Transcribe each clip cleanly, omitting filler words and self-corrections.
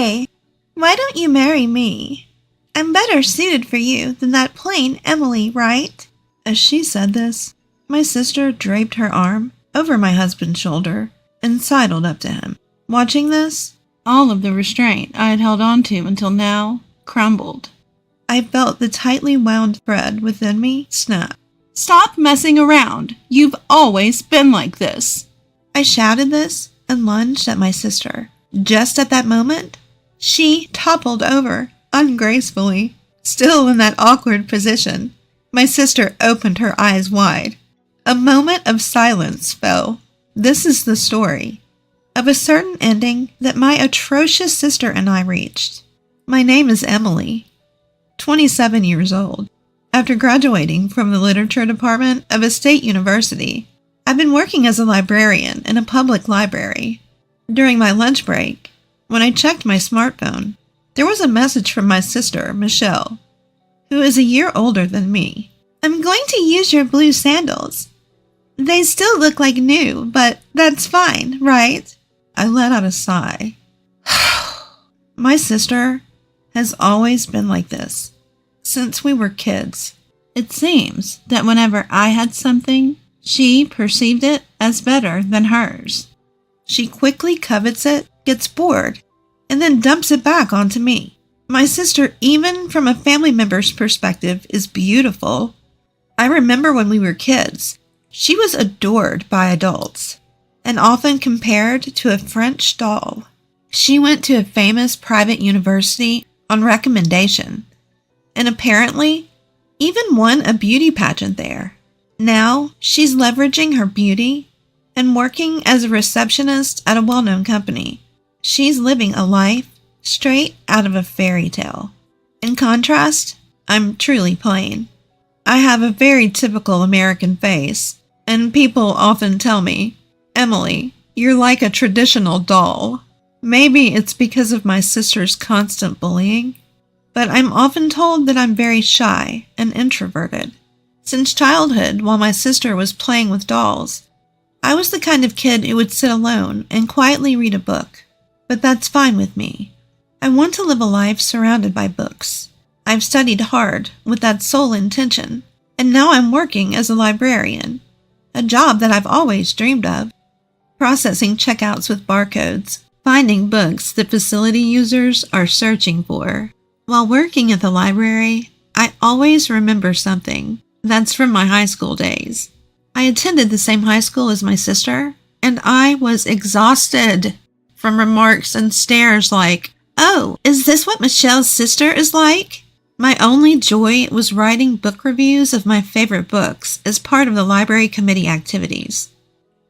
Hey, why don't you marry me? I'm better suited for you than that plain Emily, right? As she said this, my sister draped her arm over my husband's shoulder and sidled up to him. Watching this, all of the restraint I had held on to until now crumbled. I felt the tightly wound thread within me snap. Stop messing around! You've always been like this! I shouted this and lunged at my sister. Just at that moment, she toppled over ungracefully, still in that awkward position. My sister opened her eyes wide. A moment of silence fell. This is the story of a certain ending that my atrocious sister and I reached. My name is Emily, 27 years old. After graduating from the literature department of a state university, I've been working as a librarian in a public library. During my lunch break, when I checked my smartphone, there was a message from my sister, Michelle, who is a year older than me. I'm going to use your blue sandals. They still look like new, but that's fine, right? I let out a sigh. My sister has always been like this since we were kids. It seems that whenever I had something, she perceived it as better than hers. She quickly covets it, gets bored, and then dumps it back onto me. My sister, even from a family member's perspective, is beautiful. I remember when we were kids, she was adored by adults and often compared to a French doll. She went to a famous private university on recommendation and apparently even won a beauty pageant there. Now she's leveraging her beauty and working as a receptionist at a well-known company. She's living a life straight out of a fairy tale. In contrast, I'm truly plain. I have a very typical American face, and people often tell me, Emily, you're like a traditional doll. Maybe it's because of my sister's constant bullying, but I'm often told that I'm very shy and introverted. Since childhood, while my sister was playing with dolls, I was the kind of kid who would sit alone and quietly read a book. But that's fine with me. I want to live a life surrounded by books. I've studied hard with that sole intention, and now I'm working as a librarian, a job that I've always dreamed of. Processing checkouts with barcodes, finding books that facility users are searching for. While working at the library, I always remember something that's from my high school days. I attended the same high school as my sister, and I was exhausted from remarks and stares like, oh, is this what Michelle's sister is like? My only joy was writing book reviews of my favorite books as part of the library committee activities.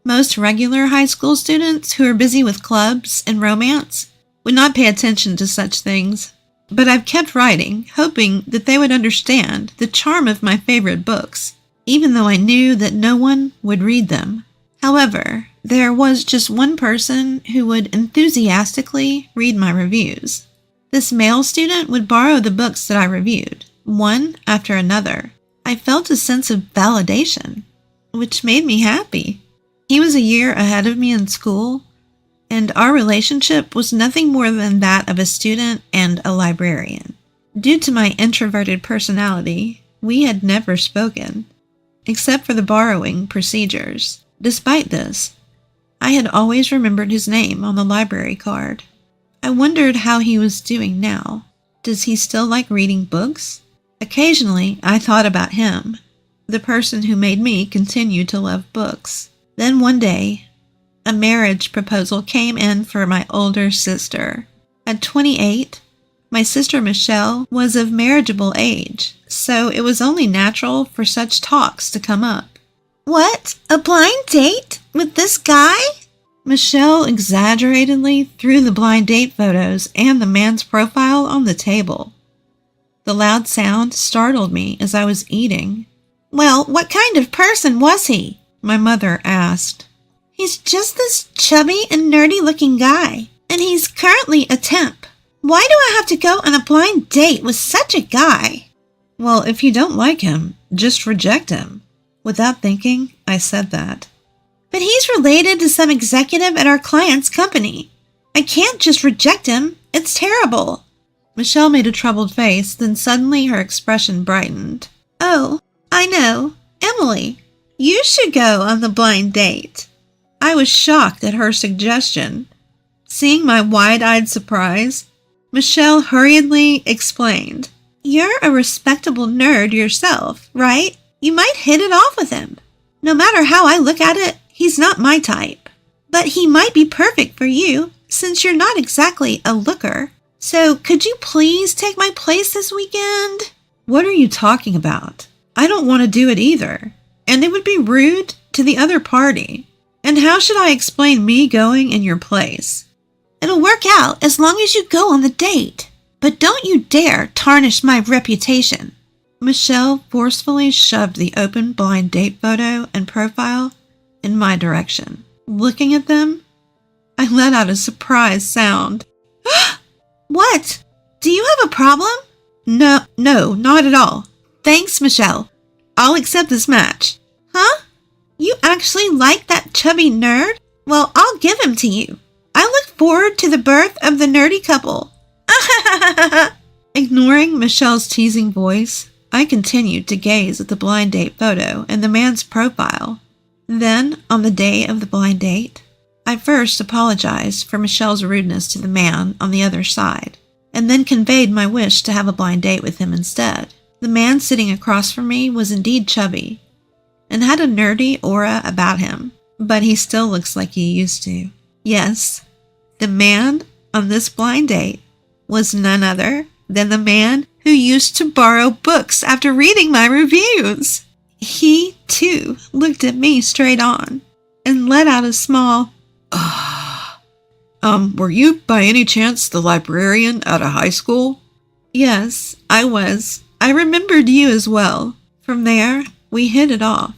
Most regular high school students who are busy with clubs and romance would not pay attention to such things, but I've kept writing, hoping that they would understand the charm of my favorite books, even though I knew that no one would read them. However, there was just one person who would enthusiastically read my reviews. This male student would borrow the books that I reviewed, one after another. I felt a sense of validation, which made me happy. He was a year ahead of me in school, and our relationship was nothing more than that of a student and a librarian. Due to my introverted personality, we had never spoken, except for the borrowing procedures. Despite this, I had always remembered his name on the library card. I wondered how he was doing now. Does he still like reading books? Occasionally, I thought about him, the person who made me continue to love books. Then one day, a marriage proposal came in for my older sister. At 28, my sister Michelle was of marriageable age, so it was only natural for such talks to come up. What? A blind date with this guy? Michelle exaggeratedly threw the blind date photos and the man's profile on the table. The loud sound startled me as I was eating. Well, what kind of person was he? My mother asked. He's just this chubby and nerdy-looking guy, and he's currently a temp. Why do I have to go on a blind date with such a guy? Well, if you don't like him, just reject him. Without thinking, I said that. But he's related to some executive at our client's company. I can't just reject him. It's terrible. Michelle made a troubled face, then suddenly her expression brightened. Oh, I know. Emily, you should go on the blind date. I was shocked at her suggestion. Seeing my wide-eyed surprise, Michelle hurriedly explained. You're a respectable nerd yourself, right? You might hit it off with him. No matter how I look at it, he's not my type. But he might be perfect for you, since you're not exactly a looker. So could you please take my place this weekend? What are you talking about? I don't want to do it either. And it would be rude to the other party. And how should I explain me going in your place? It'll work out as long as you go on the date. But don't you dare tarnish my reputation. Michelle forcefully shoved the open blind date photo and profile in my direction. Looking at them, I let out a surprised sound. What? Do you have a problem? No, not at all. Thanks, Michelle. I'll accept this match. Huh? You actually like that chubby nerd? Well, I'll give him to you. I look forward to the birth of the nerdy couple. Ignoring Michelle's teasing voice, I continued to gaze at the blind date photo and the man's profile. Then, on the day of the blind date, I first apologized for Michelle's rudeness to the man on the other side, and then conveyed my wish to have a blind date with him instead. The man sitting across from me was indeed chubby, and had a nerdy aura about him, but he still looks like he used to. Yes, the man on this blind date was none other than the man who used to borrow books after reading my reviews. He, too, looked at me straight on and let out a small, were you by any chance the librarian at a high school? Yes, I was. I remembered you as well. From there, we hit it off,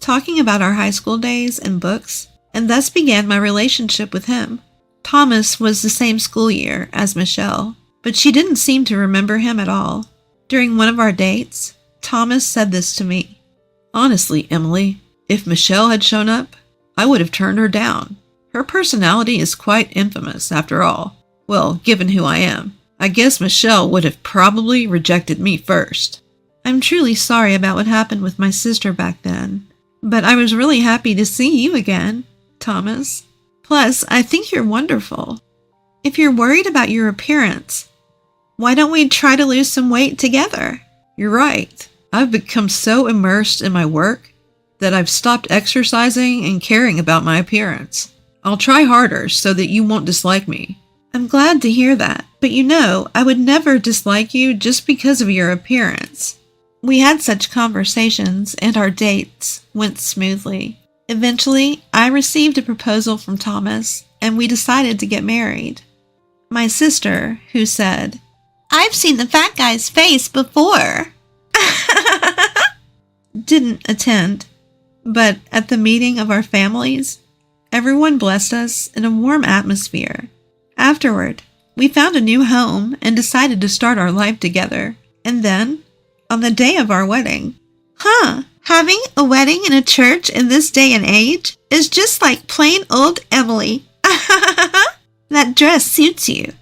talking about our high school days and books, and thus began my relationship with him. Thomas was the same school year as Michelle, but she didn't seem to remember him at all. During one of our dates, Thomas said this to me. Honestly, Emily, if Michelle had shown up, I would have turned her down. Her personality is quite infamous, after all. Well, given who I am, I guess Michelle would have probably rejected me first. I'm truly sorry about what happened with my sister back then, but I was really happy to see you again, Thomas. Plus, I think you're wonderful. If you're worried about your appearance, why don't we try to lose some weight together? You're right. I've become so immersed in my work that I've stopped exercising and caring about my appearance. I'll try harder so that you won't dislike me. I'm glad to hear that, but I would never dislike you just because of your appearance. We had such conversations and our dates went smoothly. Eventually, I received a proposal from Thomas and we decided to get married. My sister, who said, I've seen the fat guy's face before, didn't attend, but at the meeting of our families, everyone blessed us in a warm atmosphere. Afterward, we found a new home and decided to start our life together. And then, on the day of our wedding, having a wedding in a church in this day and age is just like plain old Emily. That dress suits you,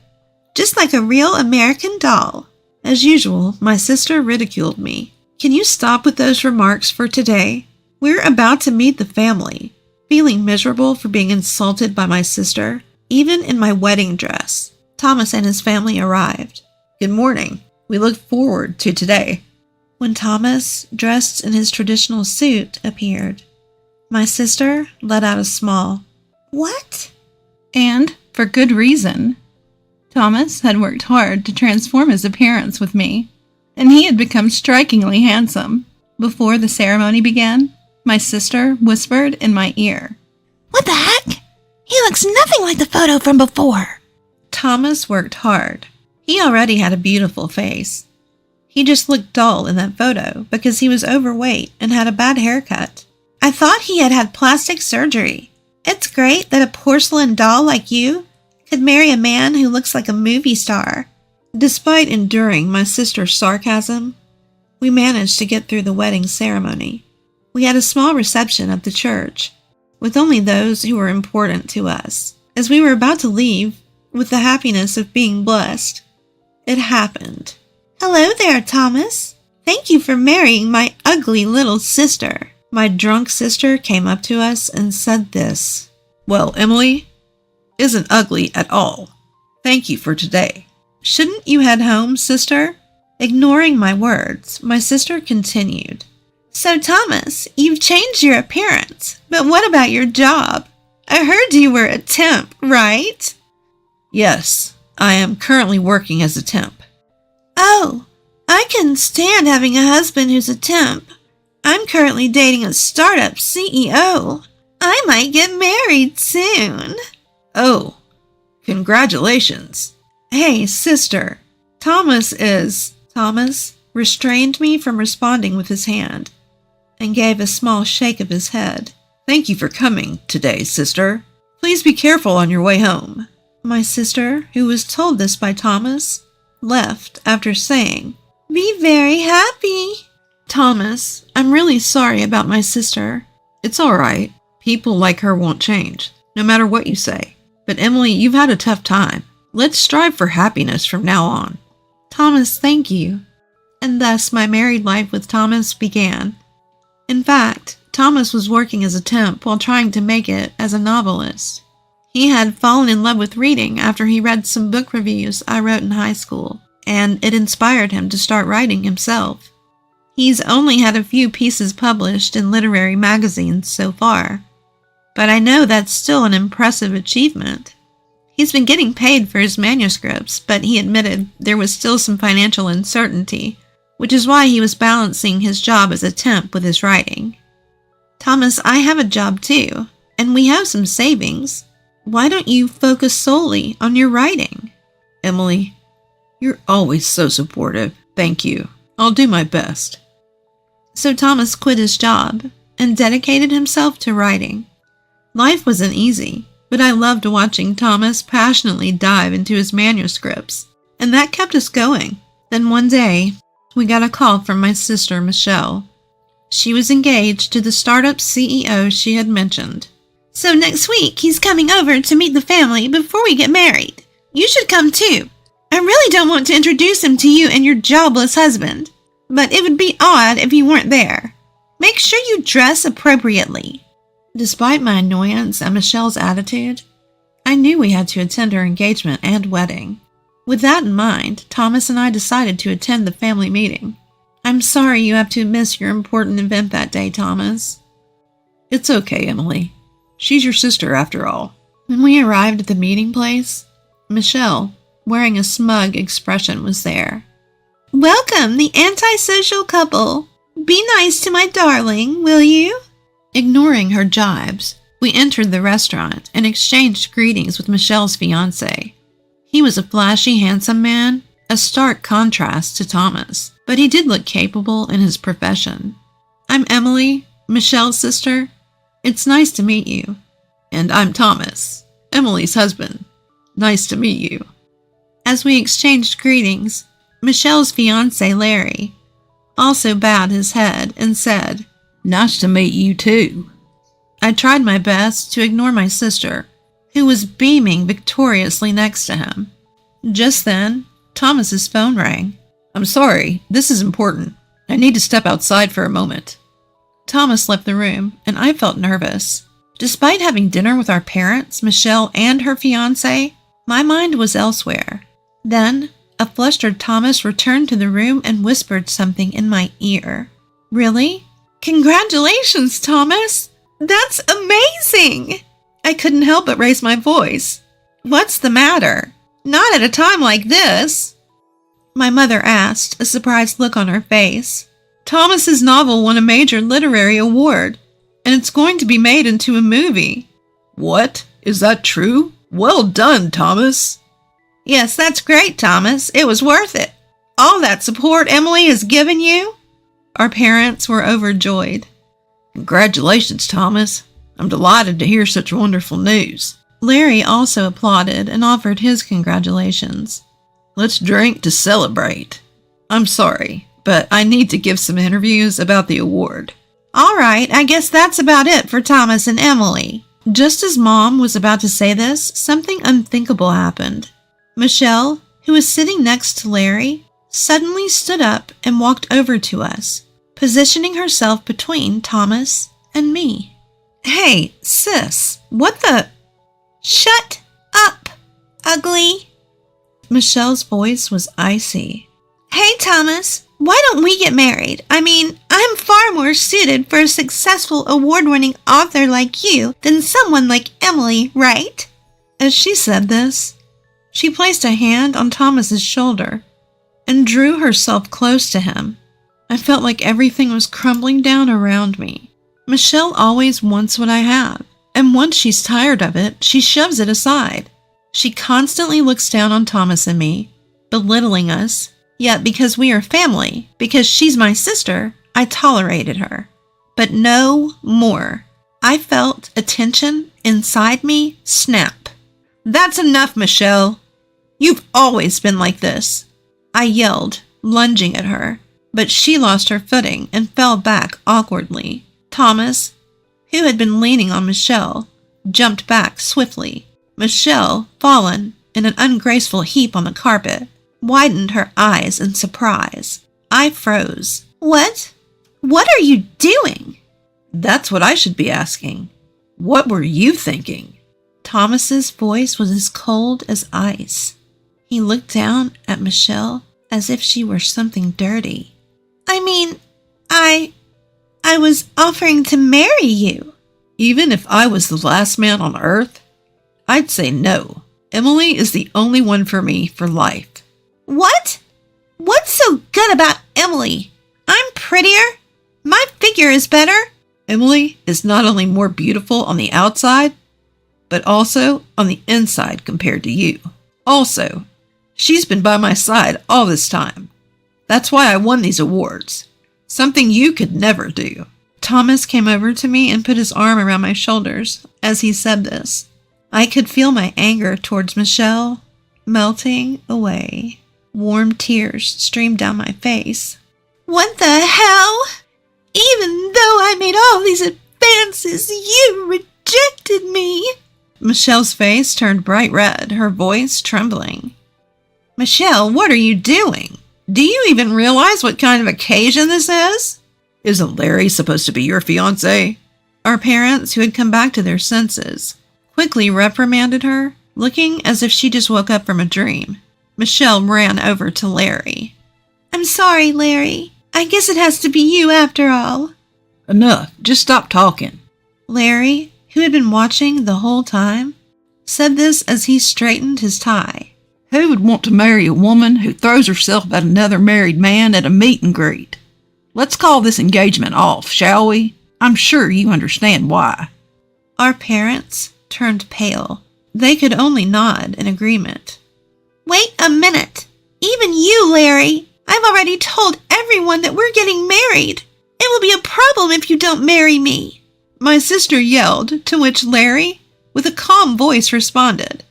just like a real American doll. As usual, my sister ridiculed me. Can you stop with those remarks for today? We're about to meet the family. Feeling miserable for being insulted by my sister, even in my wedding dress, Thomas and his family arrived. Good morning. We look forward to today. When Thomas, dressed in his traditional suit, appeared, my sister let out a small, "What?" And for good reason. Thomas had worked hard to transform his appearance with me, and he had become strikingly handsome. Before the ceremony began, my sister whispered in my ear, "What the heck? He looks nothing like the photo from before." Thomas worked hard. He already had a beautiful face. He just looked dull in that photo because he was overweight and had a bad haircut. I thought he had had plastic surgery. It's great that a porcelain doll like you could marry a man who looks like a movie star. Despite enduring my sister's sarcasm, we managed to get through the wedding ceremony. We had a small reception at the church, with only those who were important to us. As we were about to leave, with the happiness of being blessed. It happened. Hello there, Thomas. Thank you for marrying my ugly little sister. My drunk sister came up to us and said this. Well, Emily isn't ugly at all. Thank you for today. Shouldn't you head home, sister? Ignoring my words, my sister continued. So, Thomas, you've changed your appearance, but what about your job? I heard you were a temp, right? Yes, I am currently working as a temp. Oh, I couldn't stand having a husband who's a temp. I'm currently dating a startup CEO. I might get married soon. Oh, congratulations. Hey, sister. Thomas restrained me from responding with his hand and gave a small shake of his head. Thank you for coming today, sister. Please be careful on your way home. My sister, who was told this by Thomas, left after saying, Be very happy. Thomas, I'm really sorry about my sister. It's all right. People like her won't change, no matter what you say. But Emily, you've had a tough time. Let's strive for happiness from now on. Thomas, thank you. And thus my married life with Thomas began. In fact, Thomas was working as a temp while trying to make it as a novelist. He had fallen in love with reading after he read some book reviews I wrote in high school, and it inspired him to start writing himself. He's only had a few pieces published in literary magazines so far, but I know that's still an impressive achievement. He's been getting paid for his manuscripts, but he admitted there was still some financial uncertainty, which is why he was balancing his job as a temp with his writing. Thomas, I have a job too, and we have some savings. Why don't you focus solely on your writing? Emily, you're always so supportive. Thank you. I'll do my best. So Thomas quit his job and dedicated himself to writing. Life wasn't easy, but I loved watching Thomas passionately dive into his manuscripts, and that kept us going. Then one day, we got a call from my sister, Michelle. She was engaged to the startup CEO she had mentioned. So next week, he's coming over to meet the family before we get married. You should come too. I really don't want to introduce him to you and your jobless husband, but it would be odd if you weren't there. Make sure you dress appropriately. Despite my annoyance at Michelle's attitude, I knew we had to attend her engagement and wedding. With that in mind, Thomas and I decided to attend the family meeting. I'm sorry you have to miss your important event that day, Thomas. It's okay, Emily. She's your sister after all. When we arrived at the meeting place, Michelle, wearing a smug expression, was there. Welcome, the antisocial couple. Be nice to my darling, will you? Ignoring her jibes, we entered the restaurant and exchanged greetings with Michelle's fiancé. He was a flashy, handsome man, a stark contrast to Thomas, but he did look capable in his profession. I'm Emily, Michelle's sister. It's nice to meet you. And I'm Thomas, Emily's husband. Nice to meet you. As we exchanged greetings, Michelle's fiancé, Larry, also bowed his head and said, Nice to meet you too. I tried my best to ignore my sister, who was beaming victoriously next to him. Just then, Thomas's phone rang. I'm sorry, this is important. I need to step outside for a moment. Thomas left the room, and I felt nervous. Despite having dinner with our parents, Michelle, and her fiancé, my mind was elsewhere. Then, a flustered Thomas returned to the room and whispered something in my ear. Really? Congratulations, Thomas! That's amazing! I couldn't help but raise my voice. What's the matter? Not at a time like this! My mother asked, a surprised look on her face. Thomas's novel won a major literary award, and it's going to be made into a movie. What? Is that true? Well done, Thomas. Yes, that's great, Thomas. It was worth it. All that support Emily has given you? Our parents were overjoyed. Congratulations, Thomas. I'm delighted to hear such wonderful news. Larry also applauded and offered his congratulations. Let's drink to celebrate. I'm sorry, but I need to give some interviews about the award. All right, I guess that's about it for Thomas and Emily. Just as Mom was about to say this, something unthinkable happened. Michelle, who was sitting next to Larry, suddenly stood up and walked over to us, positioning herself between Thomas and me. Hey, sis, what the? Shut up, ugly. Michelle's voice was icy. Hey, Thomas, why don't we get married? I mean, I'm far more suited for a successful award-winning author like you than someone like Emily, right? As she said this, she placed a hand on Thomas's shoulder and drew herself close to him. I felt like everything was crumbling down around me. Michelle always wants what I have, and once she's tired of it, she shoves it aside. She constantly looks down on Thomas and me, belittling us, yet because we are family, because she's my sister, I tolerated her. But no more. I felt a tension inside me snap. That's enough, Michelle. You've always been like this. I yelled, lunging at her, but she lost her footing and fell back awkwardly. Thomas, who had been leaning on Michelle, jumped back swiftly. Michelle, fallen in an ungraceful heap on the carpet, widened her eyes in surprise. I froze. What? What are you doing? That's what I should be asking. What were you thinking? Thomas's voice was as cold as ice. He looked down at Michelle as if she were something dirty. I mean, I was offering to marry you. Even if I was the last man on earth, I'd say no. Emily is the only one for me for life. What? What's so good about Emily? I'm prettier. My figure is better. Emily is not only more beautiful on the outside, but also on the inside compared to you. Also, she's been by my side all this time. That's why I won these awards. Something you could never do. Thomas came over to me and put his arm around my shoulders as he said this. I could feel my anger towards Michelle melting away. Warm tears streamed down my face. What the hell? Even though I made all these advances, you rejected me. Michelle's face turned bright red, her voice trembling. Michelle, what are you doing? Do you even realize what kind of occasion this is? Isn't Larry supposed to be your fiancé? Our parents, who had come back to their senses, quickly reprimanded her, looking as if she just woke up from a dream. Michelle ran over to Larry. I'm sorry, Larry. I guess it has to be you after all. Enough. Just stop talking. Larry, who had been watching the whole time, said this as he straightened his tie. Who would want to marry a woman who throws herself at another married man at a meet and greet? Let's call this engagement off, shall we? I'm sure you understand why. Our parents turned pale. They could only nod in agreement. Wait a minute. Even you, Larry. I've already told everyone that we're getting married. It will be a problem if you don't marry me. My sister yelled, to which Larry, with a calm voice, responded,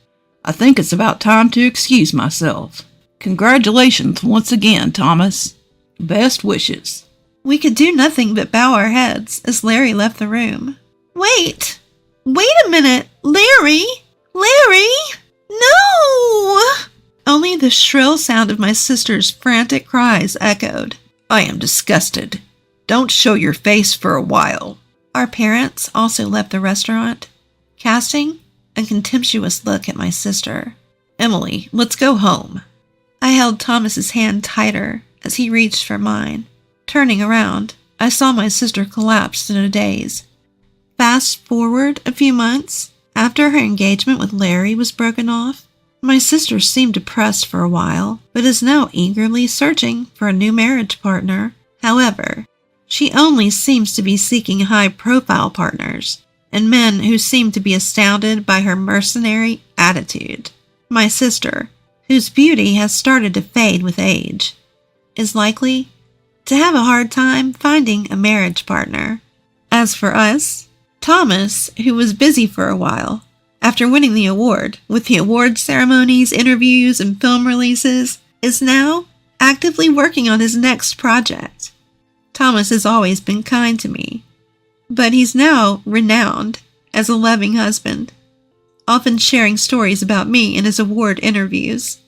I think it's about time to excuse myself. Congratulations once again, Thomas. Best wishes. We could do nothing but bow our heads as Larry left the room. Wait a minute, Larry! Larry! No! Only the shrill sound of my sister's frantic cries echoed. I am disgusted. Don't show your face for a while. Our parents also left the restaurant, casting a contemptuous look at my sister. Emily, let's go home. I held Thomas's hand tighter as he reached for mine. Turning around, I saw my sister collapse in a daze. Fast forward a few months, after her engagement with Larry was broken off, my sister seemed depressed for a while, but is now eagerly searching for a new marriage partner. However, she only seems to be seeking high-profile partners, and men who seem to be astounded by her mercenary attitude. My sister, whose beauty has started to fade with age, is likely to have a hard time finding a marriage partner. As for us, Thomas, who was busy for a while, after winning the award, with the award ceremonies, interviews, and film releases, is now actively working on his next project. Thomas has always been kind to me, but he's now renowned as a loving husband, often sharing stories about me in his award interviews,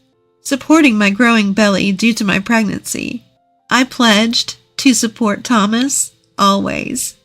supporting my growing belly due to my pregnancy. I pledged to support Thomas always.